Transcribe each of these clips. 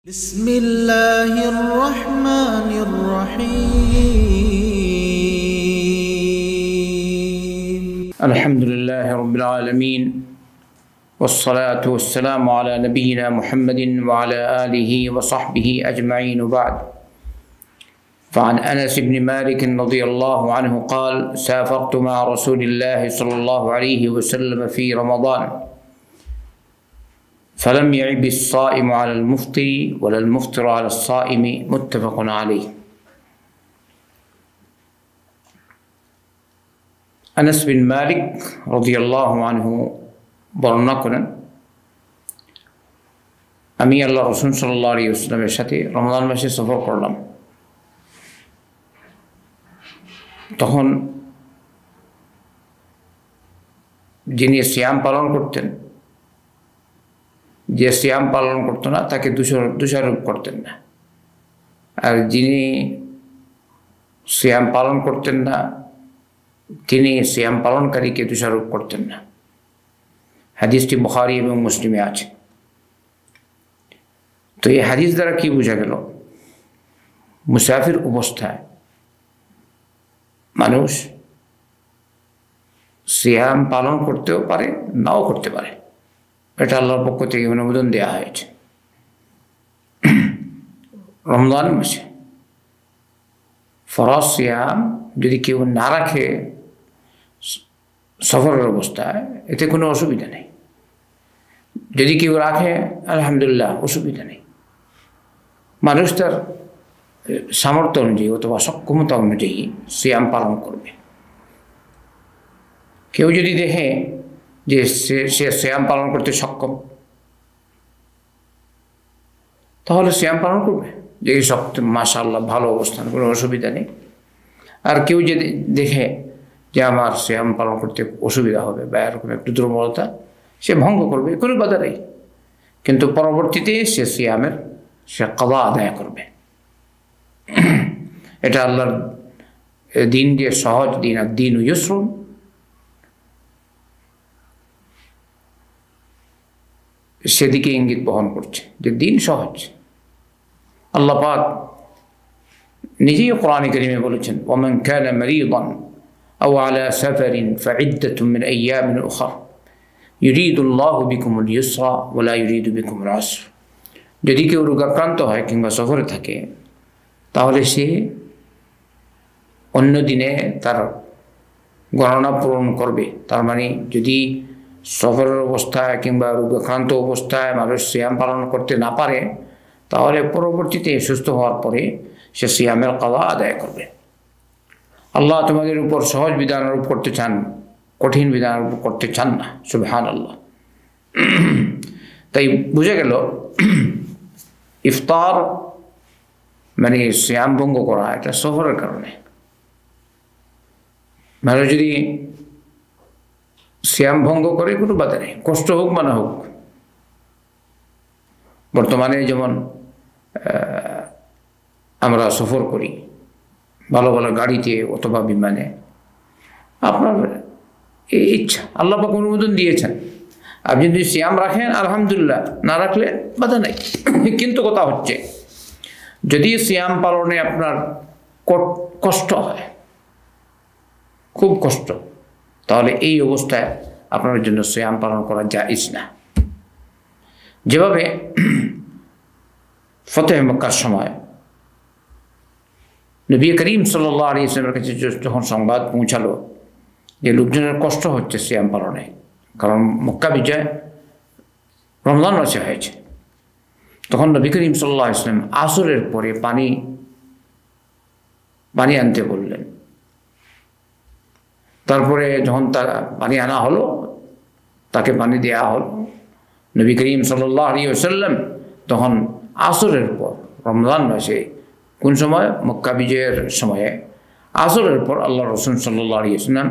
بسم الله الرحمن الرحيم الحمد لله رب العالمين والصلاة والسلام على نبينا محمد وعلى آله وصحبه أجمعين وبعد. فعن أنس بن مالك رضي الله عنه قال: سافرت مع رسول الله صلى الله عليه وسلم في رمضان فلم يعب الصائم على المفطر ولا المفطر على الصائم متفق عليه. আনাস বিন মালিক রাদিয়াল্লাহু আনহু বর্ণনা করেন, আমি আল্লাহ রাসূল সাল্লাল্লাহু আলাইহি ওয়াসাল্লামের সাথে রমজান মাসে সফর করলাম। তখন যিনি সিয়াম পালন করতেন, যে সিয়াম পালন করতো না তাকে দোষারোপ করতেন না, আর যিনি সিয়াম পালন করতেন না তিনি সিয়াম পালনকারীকে দোষারোপ করতেন না। হাদিসটি বুখারী এবং মুসলিমে আছে। তো এই হাদিস দ্বারা কি বোঝা গেল? মুসাফির অবস্থায় মানুষ সিয়াম পালন করতেও পারে, নাও করতে পারে। এটা আল্লাহর পক্ষ থেকে অনুমোদন দেওয়া হয়েছে। রমজান মাসে ফরজ সিয়াম যদি কেউ না রাখে সফরের অবস্থায়, এতে কোনো অসুবিধা নেই। যদি কেউ রাখে আলহামদুলিল্লাহ, অসুবিধা নেই। মানুষ তার সামর্থ্য অনুযায়ী অথবা সক্ষমতা অনুযায়ী সিয়াম পালন করবে। কেউ যদি দেখে যে সে সিয়াম পালন করতে সক্ষম, তাহলে সিয়াম পালন করবে। যে সক্ষম, মাশাআল্লাহ, ভালো অবস্থান, কোনো অসুবিধা নেই। আর কেউ যদি দেখে যে আমার সিয়াম পালন করতে অসুবিধা হবে বা এরকম একটু দুর্বলতা, সে ভঙ্গ করবে, কোনো বাধা নেই। কিন্তু পরবর্তীতে সে সিয়ামের কাদা আদায় করবে। এটা আল্লাহর দিন যে সহজ দিন, আর দিন ইউসরুন, সেদিকে ইঙ্গিত বহন করছে যে দিন সহজ। আল্লাহ পাক নিজেই কোরআনে কারীমে বলেছেন, ওয়ামান কানা মারিদান আও আলা সাফারিন ফাইদ্দাতুম মিন আইয়ামিন উখরা ইউরিদুল্লাহু বিকুমুল ইউসরা ওয়া লা ইউরিদু বিকুমুল উসরা। যদি কেউ রোগাক্রান্ত হয় কিংবা সফরে থাকে, তাহলে সে অন্য দিনে তার গণনা পূরণ করবে। তার মানে যদি সফরের অবস্থায় কিংবা রোগাক্রান্ত অবস্থায় মানুষ সিয়াম পালন করতে না পারে, তাহলে পরবর্তীতে সুস্থ হওয়ার পরে সে সিয়ামের কাদা আদায় করবে। আল্লাহ তোমাদের উপর সহজ বিধান আরোপ করতে চান, কঠিন বিধান আরোপ করতে চান না। সুবহানাল্লাহ। তাই বুঝে গেল ইফতার মানে সিয়াম ভঙ্গ করা, এটা সফরের কারণে। মানুষ যদি সিয়াম ভঙ্গ করে, কোনো বাধা নেই, কষ্ট হোক বা না হোক। বর্তমানে যেমন আমরা সফর করি ভালো ভালো গাড়িতে অথবা বিমানে, আপনার এই ইচ্ছা, আল্লাহ পাক অনুমোদন দিয়েছেন। আপনি যদি সিয়াম রাখেন আলহামদুলিল্লাহ, না রাখলে বাধা নেই। কিন্তু কথা হচ্ছে, যদি সিয়াম পালনে আপনার কষ্ট হয়, খুব কষ্ট, তাহলে এই অবস্থায় আপনার জন্য সিয়াম পালন করা জায়েজ না। যেভাবে ফতেহ মক্কার সময় নবী করিম সাল্লাল্লাহু আলাইহি ওয়াসাল্লামের কাছে যখন সংবাদ পৌঁছালো যে লোকজনের কষ্ট হচ্ছে সিয়াম পালনে, কারণ মক্কা বিজয় রমজান মাসে হয়েছে, তখন নবী করিম সাল্লাল্লাহু আলাইহি ওয়াসাল্লাম আসরের পরে পানি আনতে বললেন। তারপরে যখন তার পানি আনা হলো, তাকে পানি দেওয়া হলো। নবী করিম সাল্লাল্লাহু আলাইহি ওয়াসাল্লাম তখন আসরের পর, রমজান মাসে কোন সময়? মক্কা বিজয়ের সময়ে আসরের পর আল্লাহ রাসূল সাল্লাল্লাহু আলাইহি ওয়াসাল্লাম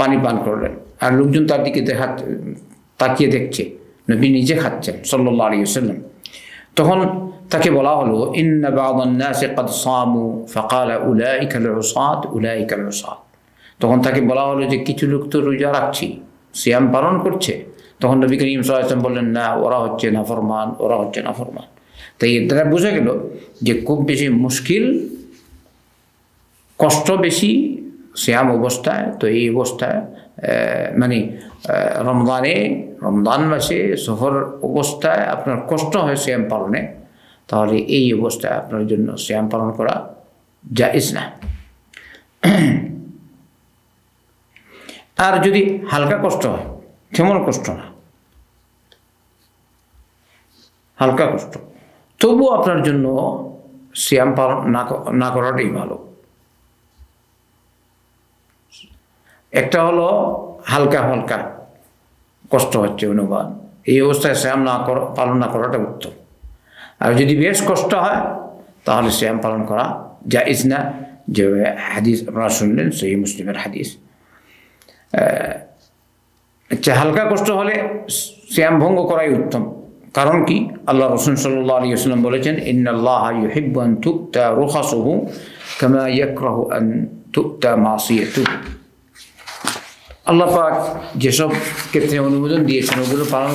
পানি পান করলেন। আর লোকজন তার দিকে তাকিয়ে দেখছে, নবী নিজে খাচ্ছেন সাল্লাল্লাহু আলাইহি ওয়াসাল্লাম। তখন তাকে বলা হলো, ইন্না বা'দান নাসি ক্বাদ সামু ফাকালা উলাইকাল উসাত উলাইকাল উসাত। তখন তাকে বলা হলো যে কিছু লোক তো রোজা রাখছি, সিয়াম পালন করছে। তখন নবী করিম সাল্লাল্লাহু আলাইহি ওয়াসাল্লাম বললেন, না, ওরা হচ্ছে নাফরমান, ওরা হচ্ছে নাফরমান। তাই এর দ্বারা বোঝা গেল যে খুব বেশি মুশকিল, কষ্ট বেশি সিয়াম অবস্থায়। তো এই অবস্থায় মানে রমজান মাসে সফর অবস্থায় আপনার কষ্ট হয় সিয়াম পালনে, তাহলে এই অবস্থায় আপনার জন্য সিয়াম পালন করা জায়েজ না। আর যদি হালকা কষ্ট হয়, তেমন কষ্ট না, হালকা কষ্ট, তবুও আপনার জন্য সিয়াম পালন না করাটাই ভালো। একটা হলো হালকা হালকা কষ্ট হচ্ছে অনুবাদ, এই অবস্থায় সিয়াম পালন না করাটা উত্তম। আর যদি বেশ কষ্ট হয় তাহলে সিয়াম পালন করা জায়েজ না। যে হাদিস আপনারা শুনলেন সহিহ মুসলিমের হাদিস। আচ্ছা, হালকা কষ্ট হলে সিয়াম ভঙ্গ করাই উত্তম। কারণ কি? আল্লাহ রাসূল সাল্লাল্লাহু আলাইহি ওয়াসাল্লাম বলেছেন, ইন্নাল্লাহা ইউহিব্বু আন তু'তা রুখাসুহু কামা ইয়াকরাহু আন তু'তা মাসিয়াতুহু। আল্লাহ পাক যেসব ক্ষেত্রে অনুমোদন দিয়েছেন ওগুলো পালন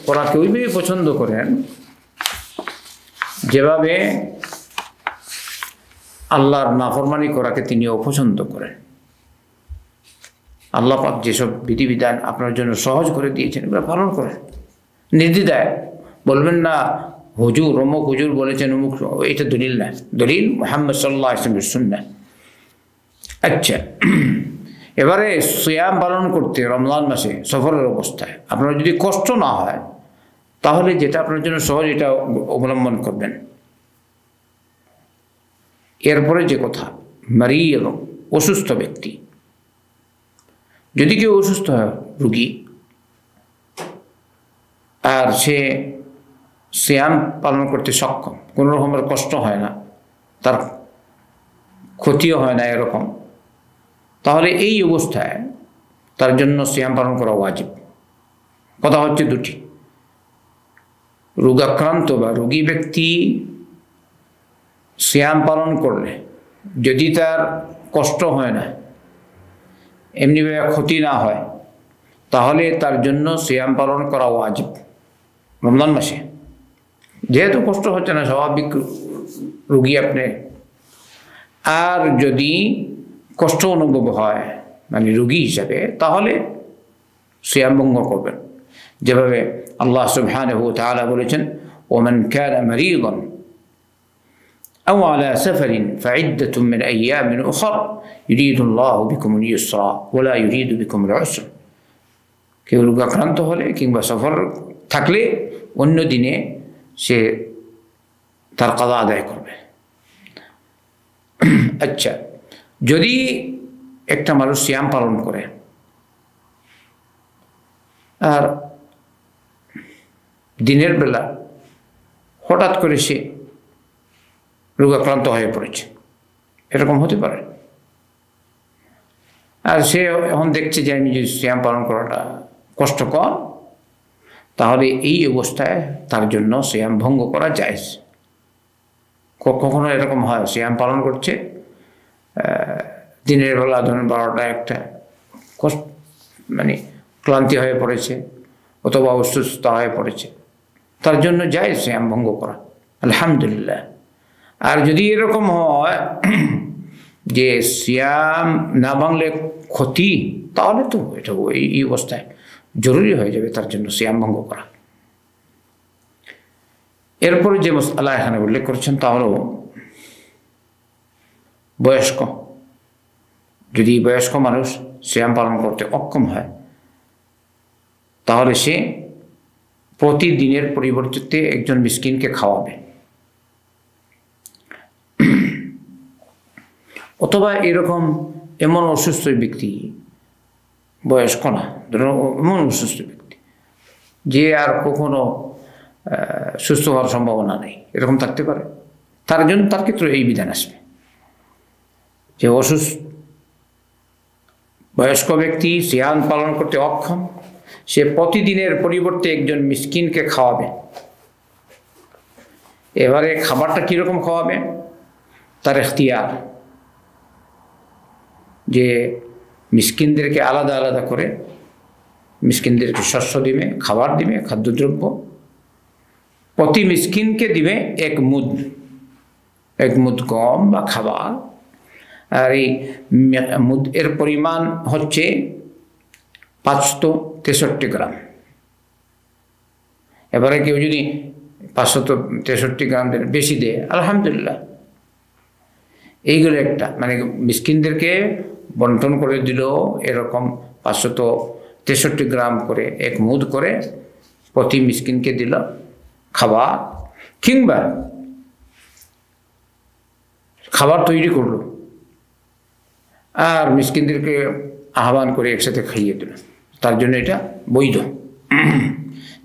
করা কেউই পছন্দ করেন, যেভাবে আল্লাহর নাফরমানি করাকে তিনি অপছন্দ করেন। আল্লাহ পাক যেসব বিধিবিধান আপনার জন্য সহজ করে দিয়েছেন এগুলো পালন করেন নির্দ্বিধায়। বলবেন না হুজুর অমুক হুজুর বলেছেন অমুক, এটা দলিল না, দলিল মুহাম্মদ সাল্লাল্লাহু আলাইহি ওয়াসাল্লামের সুন্নাহ। আচ্ছা, এবারে সিয়াম পালন করতে রমজান মাসে সফরের অবস্থায় আপনার যদি কষ্ট না হয় তাহলে যেটা আপনার জন্য সহজ এটা অবলম্বন করবেন। এরপরে যে কথা, মারিদ, অসুস্থ ব্যক্তি, যদি কেউ অসুস্থ হয়, রোগী, আর সে সিয়াম পালন করতে সক্ষম, কোনো রকমের কষ্ট হয় না, তার ক্ষতিও হয় না এরকম, তাহলে এই অবস্থায় তার জন্য সিয়াম পালন করা ওয়াজিব। কথা হচ্ছে দুটি, রোগাক্রান্ত বা রোগী ব্যক্তি সিয়াম পালন করলে যদি তার কষ্ট হয় না, এমনিভাবে ক্ষতি না হয়, তাহলে তার জন্য সিয়াম পালন করা ওয়াজিব রমজান মাসে। যেহেতু কষ্ট হচ্ছে না, স্বাভাবিক রোগী আপনি। আর যদি কষ্ট অনুভব হয় মানে রোগী হিসাবে, তাহলে সিয়াম ভঙ্গ করবেন। যেভাবে আল্লাহ সুবহানাহু ওয়া তাআলা বলেছেন, ওমান কানা মারিদান আও আলা সাফারিন ফাইদ্দাতুম মিন আইয়ামিন উখরা ইউরিদুল্লাহু বিকুমুল ইউসরা ওয়া লা ইউরিদু বিকুমুল উসরা। কেউ রোগাক্রান্ত হলে কিংবা সফর থাকলে অন্য দিনে সে তার কাযা আদায় করবে। আচ্ছা, যদি একটা মানুষ সিয়াম পালন করে আর দিনের বেলা হঠাৎ করে সে রোগাক্রান্ত হয়ে পড়েছে, এরকম হতে পারে, আর সে এখন দেখছে যে আমি যদি সিয়াম পালন করাটা কষ্টকর, তাহলে এই অবস্থায় তার জন্য সিয়াম ভঙ্গ করা জায়েজ। কখনো এরকম হয় সিয়াম পালন করছে, দিনের বেলা ধরুন 12টা 1টা মানে ক্লান্তি হয়ে পড়েছে অথবা অসুস্থতা হয়ে পড়েছে, তার জন্য জায়েজ সিয়াম ভঙ্গ করা, আলহামদুলিল্লাহ। আর যদি এরকম হয় যে সিয়াম না ভাঙলে ক্ষতি, তাহলে তো এটা এই অবস্থায় জরুরি হয়ে যাবে তার জন্য সিয়াম ভঙ্গ করা। এরপরে যে মাসআলা এখানে উল্লেখ করেছেন তা হলো বয়স্ক। যদি বয়স্ক মানুষ সিয়াম পালন করতে অক্ষম হয়, তাহলে সে প্রতিদিনের পরিবর্তে একজন মিসকিনকে খাওয়াবে, অথবা এরকম এমন অসুস্থ ব্যক্তি, বয়স্ক না, ধরুন এমন অসুস্থ ব্যক্তি যে আর কখনো সুস্থ হওয়ার সম্ভাবনা নেই, এরকম থাকতে পারে, তার জন্য তার ক্ষেত্রে এই বিধান আসবে যে বয়স্ক ব্যক্তি সিয়াম পালন করতে অক্ষম, সে প্রতিদিনের পরিবর্তে একজন মিসকিনকে খাওয়াবে। এবারে খাবারটা কীরকম খাওয়াবে তার ইখতিয়ার, যে মিসকিনদেরকে আলাদা আলাদা করে মিসকিনদেরকে শস্য দিবে, খাবার দিবে, খাদ্যদ্রব্য, প্রতি মিসকিনকে দিবে এক মুদ গম বা খাবার। আর এই মুদ এর পরিমাণ হচ্ছে 563 গ্রাম। এবারে কেউ যদি 563 গ্রাম বেশি দেয় আলহামদুলিল্লাহ। এইগুলো একটা মানে মিসকিনদেরকে বন্টন করে দিল এরকম 563 গ্রাম করে এক মুদ করে প্রতি মিসকিনকে দিল খাবার, কিংবা খাবার তৈরি করলো আর মিসকিনদেরকে আহ্বান করে একসাথে খাইয়ে দিল, তার জন্য এটা বৈধ।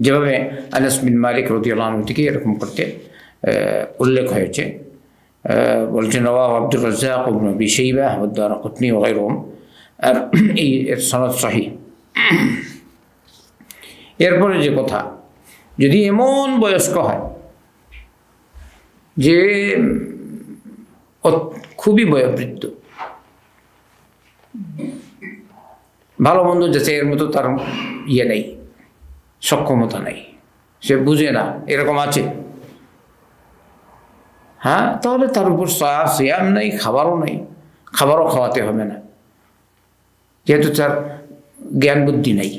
যেভাবে আনাস বিন মালিক রাদিয়াল্লাহু আনহু থেকে এরকম করতে উল্লেখ হয়েছে। বলছেন রাওয়াহু আব্দুর রাজ্জাক ইবনে আবি শাইবাহ ওয়া দারাকুতনি ওয়া গায়রুহুম, আর এর সনদ সহিহ। এরপরে যে কথা, যদি এমন বয়স্ক হয় যে খুবই বয়োবৃদ্ধ, ভালো মন্দ যাচ্ছে এর মতো তার ইয়ে নেই, সক্ষমতা নেই, সে বুঝে না এরকম আছে, হ্যাঁ, তাহলে তার উপর সিয়াম নেই, খাবারও নেই, খাবারও খাওয়াতে হবে না, যেহেতু তার জ্ঞান বুদ্ধি নেই।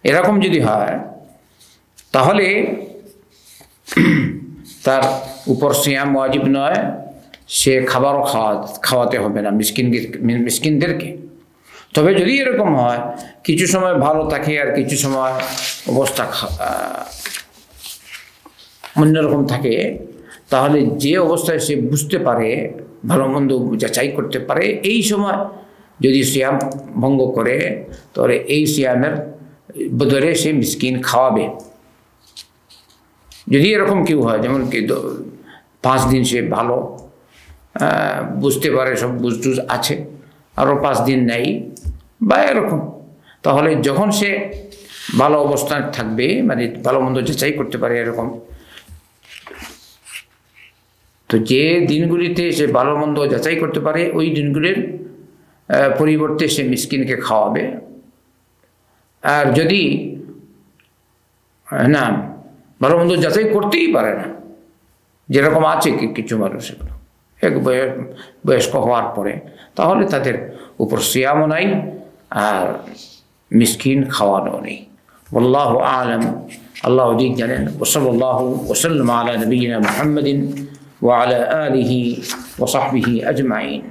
এরকম যদি হয় তাহলে তার উপর সিয়াম ওয়াজিব নয়, সে খাবারও খাওয়াতে হবে না মিসকিনদেরকে। তবে যদি এরকম হয় কিছু সময় ভালো থাকে আর কিছু সময় অবস্থা অন্যরকম থাকে, তাহলে যে অবস্থায় সে বুঝতে পারে, ভালো মন্দ যাচাই করতে পারে, এই সময় যদি সিয়াম ভঙ্গ করে তাহলে এই সিয়ামের বদলে সে মিসকিন খাওয়াবে। যদি এরকম কেউ হয়, যেমন কি 5 দিন সে ভালো বুঝতে পারে, সব বুঝটুজ আছে, আরও 5 দিন নেই বা এরকম, তাহলে যখন সে ভালো অবস্থায় থাকবে, মানে ভালো মন্দ যাচাই করতে পারে এরকম, তো যে দিনগুলিতে সে ভালো মন্দ যাচাই করতে পারে ওই দিনগুলির পরিবর্তে সে মিসকিনকে খাওয়াবে। আর যদি না ভালো মন্দ যাচাই করতেই পারে না, যেরকম আছে কিছু মানুষ এগুলো এক বয়স্ক হওয়ার পরে, তাহলে তাদের উপর সিয়ামও নাই আর মিসকিন খাওয়ানো নেই। আল্লাহু আ'লাম, আল্লাহ অধিক জানেন। ওয়াসাল্লাল্লাহু ওয়াসাল্লাম আলা নবিয়িনা মুহাম্মাদিন ওয়া আলা আলিহি ওয়া সাহবিহি আজমাইন।